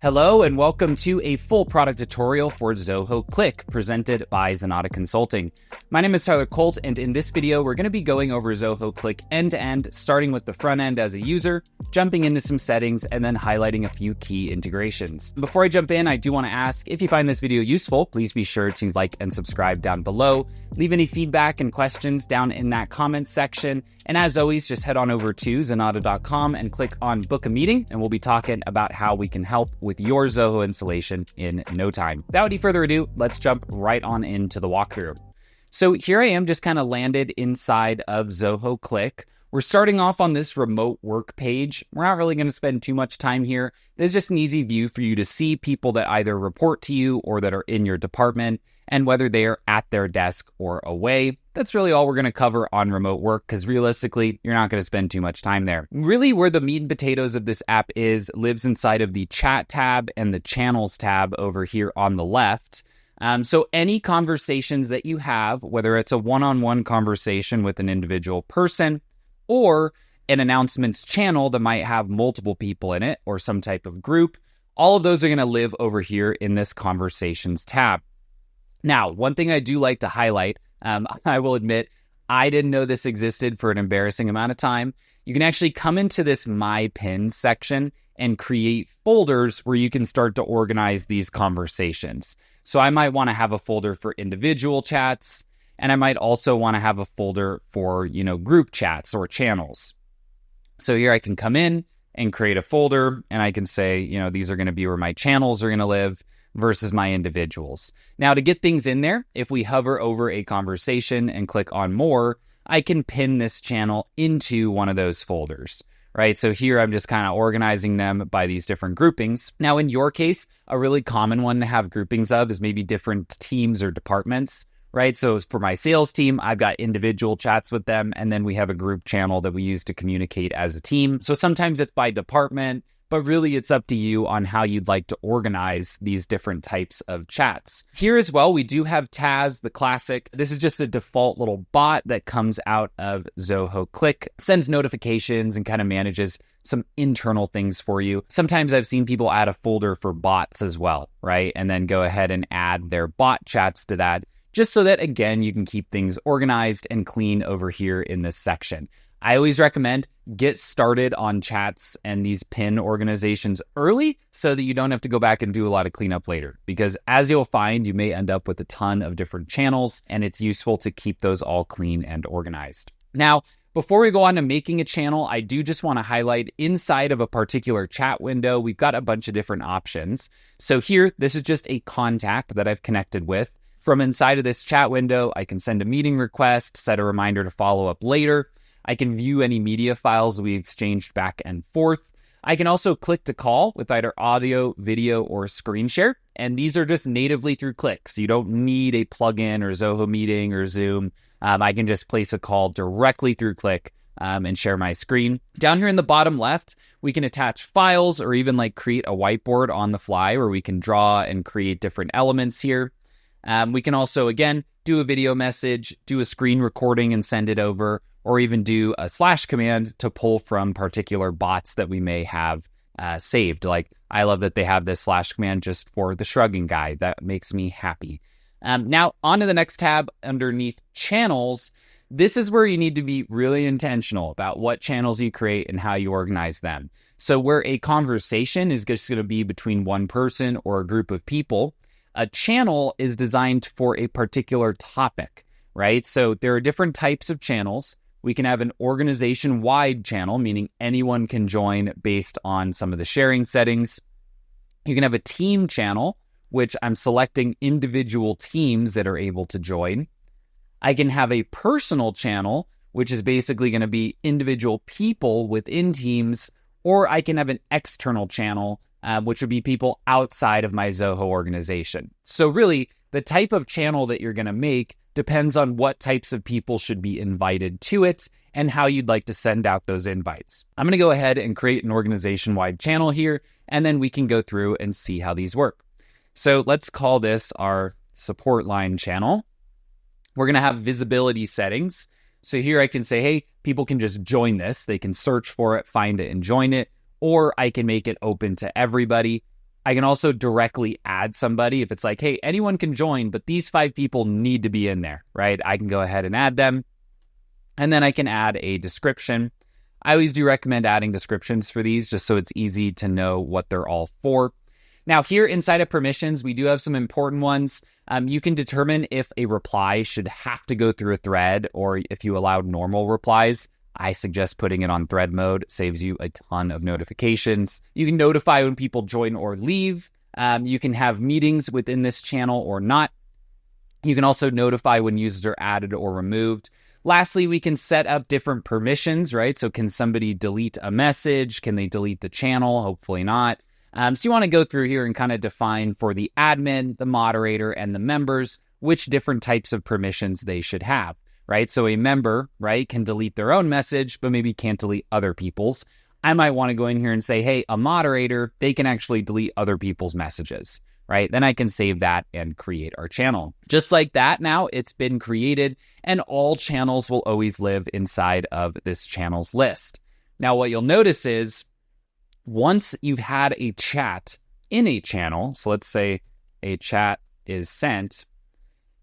Hello and welcome to a full product tutorial for Zoho Cliq presented by Zenatta Consulting. My name is Tyler Colt, and in this video we're going to be going over Zoho Cliq end-to-end, starting with the front end as a user, jumping into some settings, and then highlighting a few key integrations. Before I jump in, I do want to ask, if you find this video useful, please be sure to like and subscribe down below. Leave any feedback and questions down in that comment section. And as always, just head on over to zenatta.com and click on book a meeting, and we'll be talking about how we can help with your Zoho installation in no time. Without any further ado, let's jump right on into the walkthrough. So here I am just kind of landed inside of Zoho Cliq. We're starting off on this remote work page. We're not really going to spend too much time here. There's just an easy view for you to see people that either report to you or that are in your department, and whether they are at their desk or away. That's really all we're going to cover on remote work, because realistically, you're not going to spend too much time there. Really, where the meat and potatoes of this app lives inside of the chat tab and the channels tab over here on the left. So any conversations that you have, whether it's a one-on-one conversation with an individual person or an announcements channel that might have multiple people in it or some type of group, all of those are going to live over here in this conversations tab. Now, one thing I do like to highlight, I will admit, I didn't know this existed for an embarrassing amount of time. You can actually come into this My Pins section and create folders where you can start to organize these conversations. So I might want to have a folder for individual chats, and I might also want to have a folder for, group chats or channels. So here I can come in and create a folder, and I can say, these are going to be where my channels are going to live versus my individuals. Now, to get things in there, if we hover over a conversation and click on more, I can pin this channel into one of those folders, right? So here I'm just kind of organizing them by these different groupings. Now, in your case, a really common one to have groupings of is maybe different teams or departments, right? So for my sales team, I've got individual chats with them, and then we have a group channel that we use to communicate as a team. So sometimes it's by department, but really it's up to you on how you'd like to organize these different types of chats. Here as well, we do have Taz, the classic. This is just a default little bot that comes out of Zoho Cliq, sends notifications and kind of manages some internal things for you. Sometimes I've seen people add a folder for bots as well, right? And then go ahead and add their bot chats to that, just so that, again, you can keep things organized and clean over here in this section. I always recommend get started on chats and these pin organizations early so that you don't have to go back and do a lot of cleanup later. Because as you'll find, you may end up with a ton of different channels, and it's useful to keep those all clean and organized. Now, before we go on to making a channel, I do just want to highlight inside of a particular chat window, we've got a bunch of different options. So here, this is just a contact that I've connected with. From inside of this chat window, I can send a meeting request, set a reminder to follow up later. I can view any media files we exchanged back and forth. I can also click to call with either audio, video, or screen share. And these are just natively through Cliq. So you don't need a plugin or Zoho Meeting or Zoom. I can just place a call directly through Cliq and share my screen. Down here in the bottom left, we can attach files or even create a whiteboard on the fly where we can draw and create different elements here. We can also, again, do a video message, do a screen recording and send it over, or even do a / command to pull from particular bots that we may have saved. I love that they have this / command just for the shrugging guy. That makes me happy. Now, on to the next tab underneath channels. This is where you need to be really intentional about what channels you create and how you organize them. So where a conversation is just going to be between one person or a group of people, a channel is designed for a particular topic, right? So there are different types of channels. We can have an organization-wide channel, meaning anyone can join based on some of the sharing settings. You can have a team channel, which I'm selecting individual teams that are able to join. I can have a personal channel, which is basically going to be individual people within teams, or I can have an external channel, which would be people outside of my Zoho organization. So really, the type of channel that you're going to make depends on what types of people should be invited to it and how you'd like to send out those invites. I'm going to go ahead and create an organization-wide channel here, and then we can go through and see how these work. So let's call this our support line channel. We're going to have visibility settings. So here I can say, hey, people can just join this. They can search for it, find it, and join it. Or I can make it open to everybody. I can also directly add somebody if it's like, hey, anyone can join, but these 5 people need to be in there, right? I can go ahead and add them. And then I can add a description. I always do recommend adding descriptions for these just so it's easy to know what they're all for. Now here inside of permissions, we do have some important ones. You can determine if a reply should have to go through a thread or if you allow normal replies. I suggest putting it on thread mode. It saves you a ton of notifications. You can notify when people join or leave. You can have meetings within this channel or not. You can also notify when users are added or removed. Lastly, we can set up different permissions, right? So can somebody delete a message? Can they delete the channel? Hopefully not. So you want to go through here and kind of define for the admin, the moderator, and the members, which different types of permissions they should have, right? So a member, right, can delete their own message, but maybe can't delete other people's. I might want to go in here and say, hey, a moderator, they can actually delete other people's messages, right? Then I can save that and create our channel. Just like that, now it's been created and all channels will always live inside of this channels list. Now, what you'll notice is once you've had a chat in a channel, so let's say a chat is sent,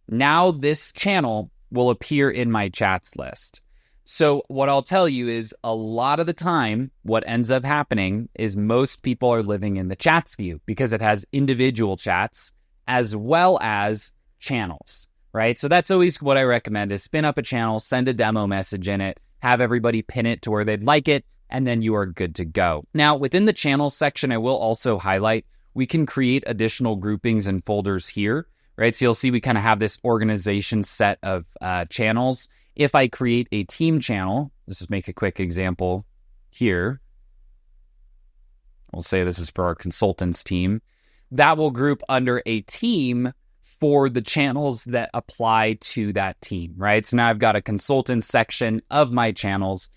now this channel will appear in my chats list. So what I'll tell you is a lot of the time, what ends up happening is most people are living in the chats view because it has individual chats as well as channels, right? So that's always what I recommend is spin up a channel, send a demo message in it, have everybody pin it to where they'd like it, and then you are good to go. Now, within the channels section, I will also highlight, we can create additional groupings and folders here, right? So you'll see we kind of have this organization set of channels. If I create a team channel, let's just make a quick example here. We'll say this is for our consultants team. That will group under a team for the channels that apply to that team, right? So now I've got a consultant section of my channels,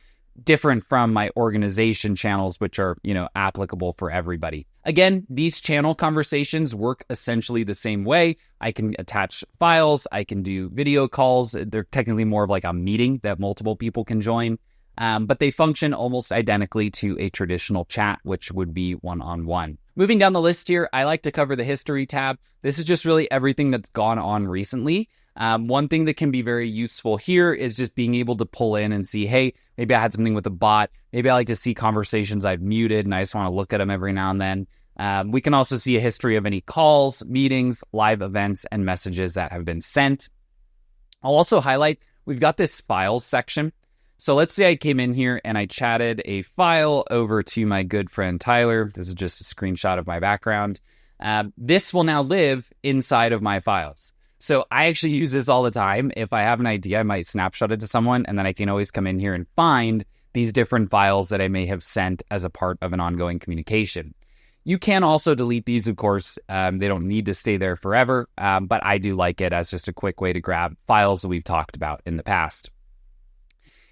different from my organization channels, which are, applicable for everybody. Again, these channel conversations work essentially the same way. I can attach files, I can do video calls. They're technically more of like a meeting that multiple people can join, but they function almost identically to a traditional chat, which would be one-on-one. Moving down the list here, I like to cover the history tab. This is just really everything that's gone on recently. One thing that can be very useful here is just being able to pull in and see, hey, maybe I had something with a bot. Maybe I like to see conversations I've muted and I just want to look at them every now and then. We can also see a history of any calls, meetings, live events, and messages that have been sent. I'll also highlight, we've got this files section. So let's say I came in here and I chatted a file over to my good friend Tyler. This is just a screenshot of my background. This will now live inside of my files. So I actually use this all the time. If I have an idea, I might snapshot it to someone, and then I can always come in here and find these different files that I may have sent as a part of an ongoing communication. You can also delete these, of course. They don't need to stay there forever, but I do like it as just a quick way to grab files that we've talked about in the past.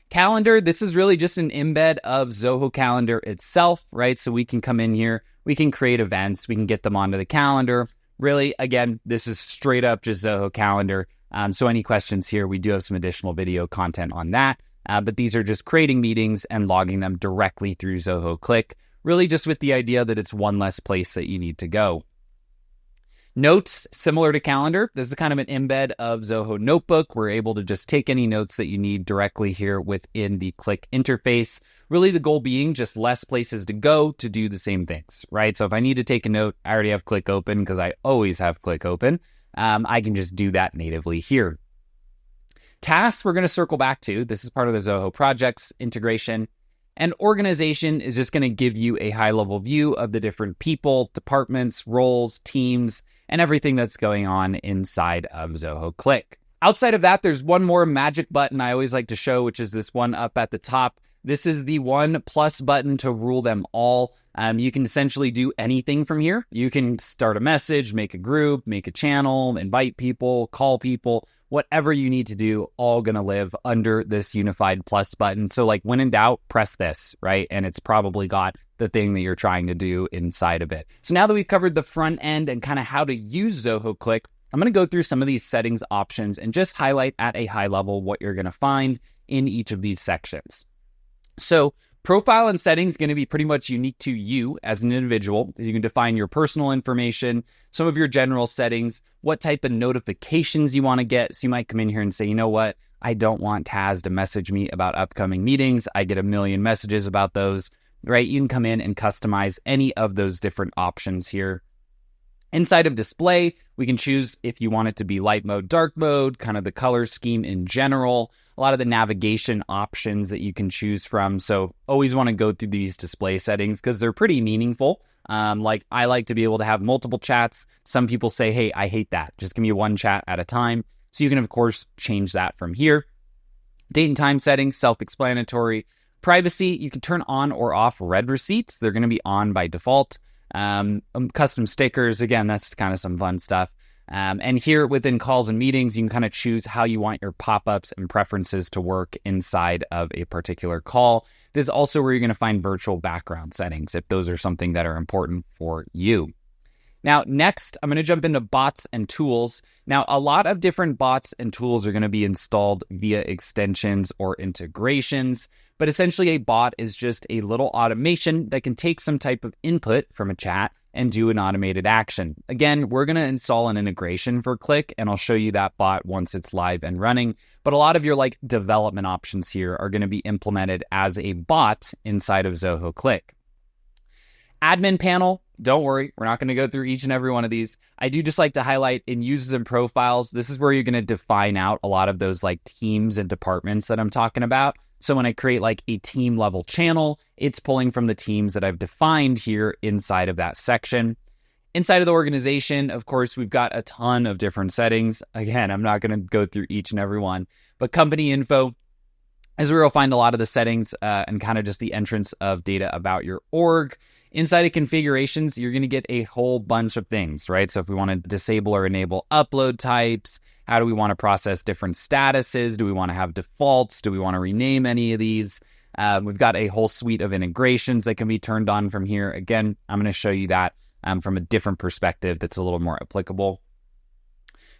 Calendar, this is really just an embed of Zoho Calendar itself, right? So we can come in here, we can create events, we can get them onto the calendar. Really, again, this is straight up just Zoho Calendar. So any questions here, we do have some additional video content on that. But these are just creating meetings and logging them directly through Zoho Cliq, really just with the idea that it's one less place that you need to go. Notes, similar to Calendar. This is kind of an embed of Zoho Notebook. We're able to just take any notes that you need directly here within the Cliq interface. Really the goal being just less places to go to do the same things, right? So if I need to take a note, I already have Cliq open because I always have Cliq open. I can just do that natively here. Tasks, we're going to circle back to. This is part of the Zoho Projects integration. And organization is just going to give you a high-level view of the different people, departments, roles, teams, and everything that's going on inside of Zoho Cliq. Outside of that, there's one more magic button I always like to show, which is this one up at the top. This is the one plus button to rule them all. You can essentially do anything from here. You can start a message, make a group, make a channel, invite people, call people, whatever you need to do, all going to live under this unified plus button. So like when in doubt, press this, right? And it's probably got the thing that you're trying to do inside of it. So now that we've covered the front end and kind of how to use Zoho Cliq, I'm going to go through some of these settings options and just highlight at a high level what you're going to find in each of these sections. So Profile and settings is going to be pretty much unique to you as an individual. You can define your personal information, some of your general settings, what type of notifications you want to get. So you might come in here and say, you know what? I don't want Taz to message me about upcoming meetings. I get a million messages about those, right? You can come in and customize any of those different options here. Inside of display, we can choose if you want it to be light mode, dark mode, kind of the color scheme in general, a lot of the navigation options that you can choose from. So always want to go through these display settings because they're pretty meaningful. Like I like to be able to have multiple chats. Some people say, hey, I hate that. Just give me one chat at a time. So you can, of course, change that from here. Date and time settings, self-explanatory. Privacy, you can turn on or off read receipts. They're going to be on by default. Custom stickers, again, that's kind of some fun stuff. And here within calls and meetings, you can kind of choose how you want your pop-ups and preferences to work inside of a particular call. This is also where you're going to find virtual background settings if those are something that are important for you. Now, next, I'm going to jump into bots and tools. Now, a lot of different bots and tools are going to be installed via extensions or integrations, but essentially a bot is just a little automation that can take some type of input from a chat and do an automated action. Again, we're going to install an integration for Cliq, and I'll show you that bot once it's live and running. But a lot of your development options here are going to be implemented as a bot inside of Zoho Cliq. Admin panel, don't worry, we're not going to go through each and every one of these. I do just like to highlight in users and profiles, this is where you're going to define out a lot of those teams and departments that I'm talking about. So when I create a team level channel, it's pulling from the teams that I've defined here inside of that section. Inside of the organization, of course, we've got a ton of different settings. Again, I'm not going to go through each and every one, but company info is where you'll find a lot of the settings and kind of just the entrance of data about your org. Inside of configurations, you're going to get a whole bunch of things, right? So if we want to disable or enable upload types, how do we want to process different statuses? Do we want to have defaults? Do we want to rename any of these? We've got a whole suite of integrations that can be turned on from here. Again, I'm going to show you that from a different perspective that's a little more applicable.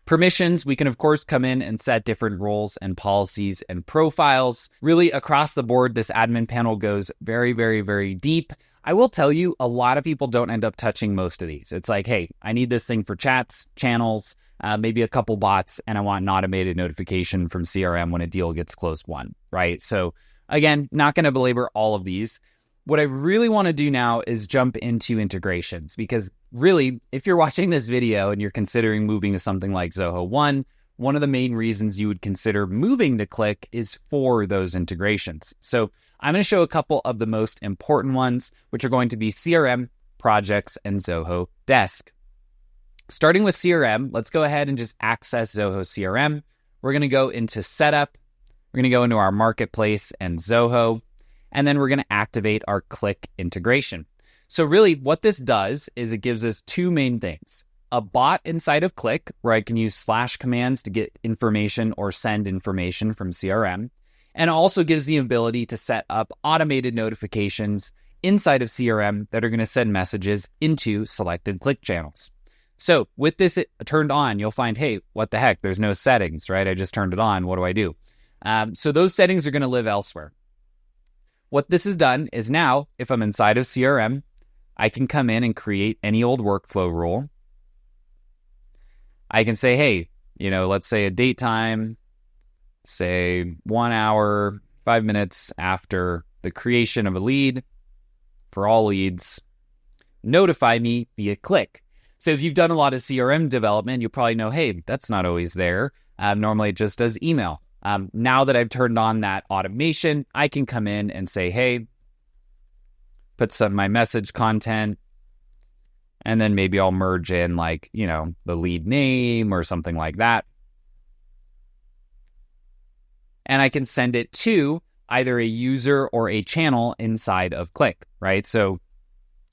Permissions, we can of course come in and set different roles and policies and profiles. Really across the board, this admin panel goes very, very, very deep. I will tell you, a lot of people don't end up touching most of these. It's like, hey, I need this thing for chats, channels, maybe a couple bots, and I want an automated notification from CRM when a deal gets closed won, right? So again, not going to belabor all of these. What I really want to do now is jump into integrations, because really, if you're watching this video and you're considering moving to something like Zoho One, one of the main reasons you would consider moving to Cliq is for those integrations. So I'm going to show a couple of the most important ones, which are going to be CRM, Projects, and Zoho Desk. Starting with CRM, let's go ahead and just access Zoho CRM. We're going to go into Setup. We're going to go into our Marketplace and Zoho, and then we're going to activate our Cliq integration. So really what this does is it gives us two main things. A bot inside of Cliq, where I can use / commands to get information or send information from CRM, and also gives the ability to set up automated notifications inside of CRM that are going to send messages into selected Cliq channels. So with this turned on, you'll find, hey, what the heck? There's no settings, right? I just turned it on. What do I do? So those settings are going to live elsewhere. What this has done is now, if I'm inside of CRM, I can come in and create any old workflow rule. I can say, hey, let's say a date time, say 1 hour, 5 minutes after the creation of a lead for all leads, notify me via Cliq. So if you've done a lot of CRM development, you'll probably know, hey, that's not always there. Normally it just does email. Now that I've turned on that automation, I can come in and say, hey, put some of my message content, and then maybe I'll merge in the lead name or something like that. And I can send it to either a user or a channel inside of Cliq, right? So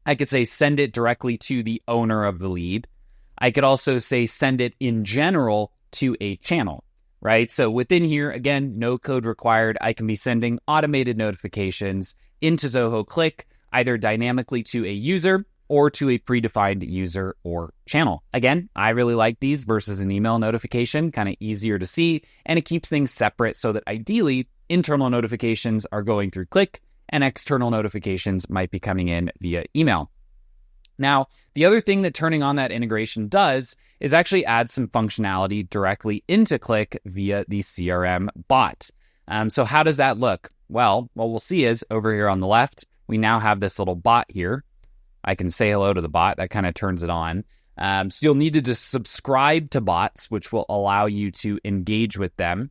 I could say send it directly to the owner of the lead. I could also say send it in general to a channel, right? So within here, again, no code required. I can be sending automated notifications into Zoho Cliq, either dynamically to a user or to a predefined user or channel. Again, I really like these versus an email notification, kind of easier to see, and it keeps things separate so that ideally internal notifications are going through Cliq and external notifications might be coming in via email. Now, the other thing that turning on that integration does is actually add some functionality directly into Cliq via the CRM bot. So how does that look? Well, what we'll see is over here on the left, we now have this little bot here. I can say hello to the bot. That kind of turns it on. So you'll need to just subscribe to bots, which will allow you to engage with them.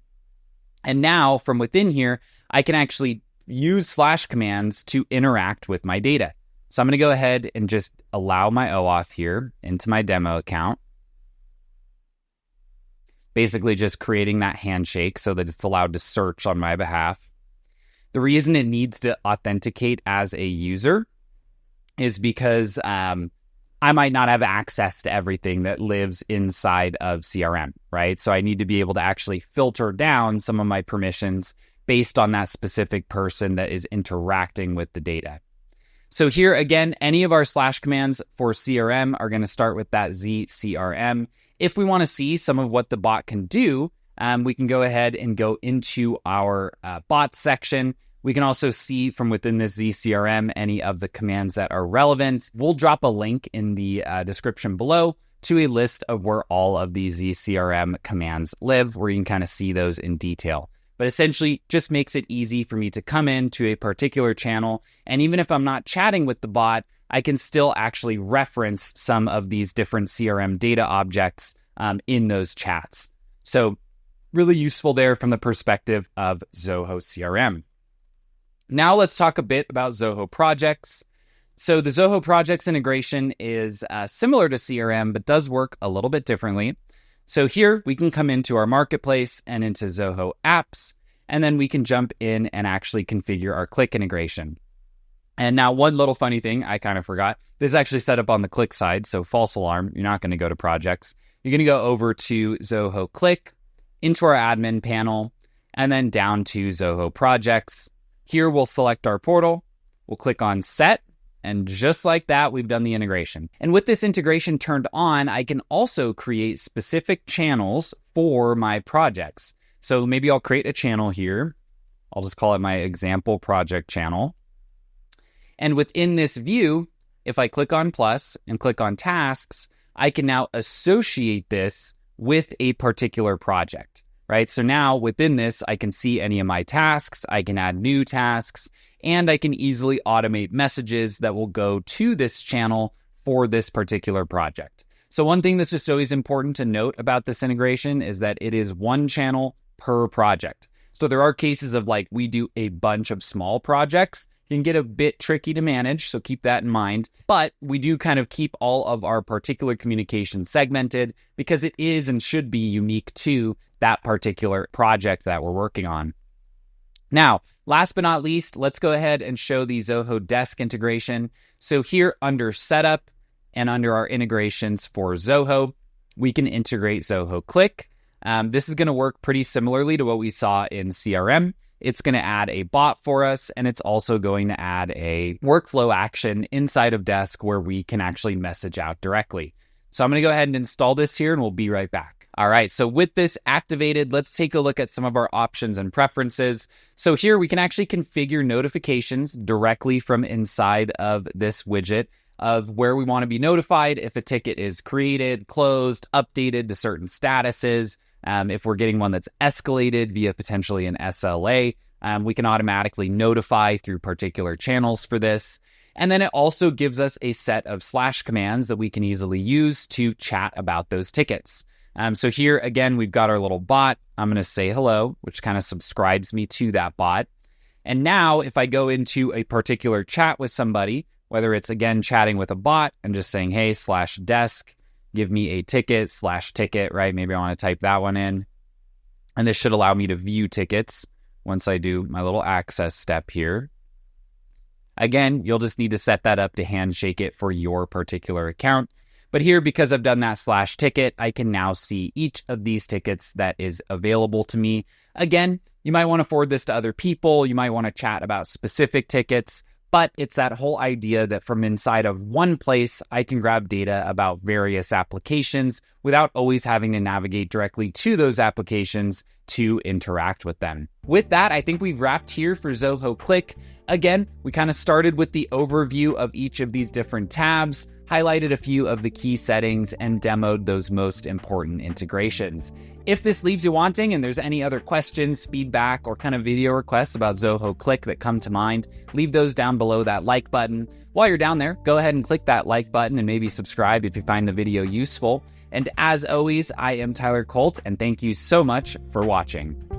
And now from within here, I can actually use slash commands to interact with my data. So I'm going to go ahead and just allow my OAuth here into my demo account. Basically just creating that handshake so that it's allowed to search on my behalf. The reason it needs to authenticate as a user is because I might not have access to everything that lives inside of CRM, right? So I need to be able to actually filter down some of my permissions based on that specific person that is interacting with the data. So here, again, any of our slash commands for CRM are going to start with that ZCRM. If we want to see some of what the bot can do, we can go ahead and go into our bot section. We can also see from within this ZCRM any of the commands that are relevant. We'll drop a link in the description below to a list of where all of these ZCRM commands live, where you can kind of see those in detail. But essentially just makes it easy for me to come into a particular channel. And even if I'm not chatting with the bot, I can still actually reference some of these different CRM data objects in those chats. So really useful there from the perspective of Zoho CRM. Now let's talk a bit about Zoho Projects. So the Zoho Projects integration is similar to CRM, but does work a little bit differently. So here we can come into our marketplace and into Zoho apps, and then we can jump in and actually configure our Cliq integration. And now one little funny thing I kind of forgot, this is actually set up on the Cliq side, so false alarm, you're not going to go to projects. You're going to go over to Zoho Cliq, into our admin panel, and then down to Zoho Projects. Here we'll select our portal, we'll click on set, and just like that, we've done the integration. And with this integration turned on, I can also create specific channels for my projects. So maybe I'll create a channel here. I'll just call it my example project channel. And within this view, if I click on plus and click on tasks, I can now associate this with a particular project, right? So now within this, I can see any of my tasks, I can add new tasks, and I can easily automate messages that will go to this channel for this particular project. So one thing that's just always important to note about this integration is that it is one channel per project. So there are cases of like we do a bunch of small projects, it can get a bit tricky to manage, so keep that in mind. But we do kind of keep all of our particular communication segmented because it is and should be unique to that particular project that we're working on. Now, last but not least, let's go ahead and show the Zoho Desk integration. So here under Setup and under our integrations for Zoho, we can integrate Zoho Cliq. This is going to work pretty similarly to what we saw in CRM. It's going to add a bot for us, and it's also going to add a workflow action inside of Desk where we can actually message out directly. So I'm going to go ahead and install this here, and we'll be right back. All right, so with this activated, let's take a look at some of our options and preferences. So here we can actually configure notifications directly from inside of this widget of where we want to be notified if a ticket is created, closed, updated to certain statuses. If we're getting one that's escalated via potentially an SLA, we can automatically notify through particular channels for this. And then it also gives us a set of slash commands that we can easily use to chat about those tickets. So here, again, we've got our little bot. I'm going to say hello, which kind of subscribes me to that bot. And now if I go into a particular chat with somebody, whether it's, again, chatting with a bot and just saying, hey, /desk, give me a ticket /ticket, right? Maybe I want to type that one in. And this should allow me to view tickets once I do my little access step here. Again, you'll just need to set that up to handshake it for your particular account. But here, because I've done that /ticket, I can now see each of these tickets that is available to me. Again, you might want to forward this to other people. You might want to chat about specific tickets, but it's that whole idea that from inside of one place, I can grab data about various applications without always having to navigate directly to those applications to interact with them. With that, I think we've wrapped here for Zoho Cliq. Again, we kind of started with the overview of each of these different tabs, highlighted a few of the key settings, and demoed those most important integrations. If this leaves you wanting and there's any other questions, feedback, or kind of video requests about Zoho Cliq that come to mind, leave those down below that like button. While you're down there, go ahead and click that like button and maybe subscribe if you find the video useful. And as always, I am Tyler Colt, and thank you so much for watching.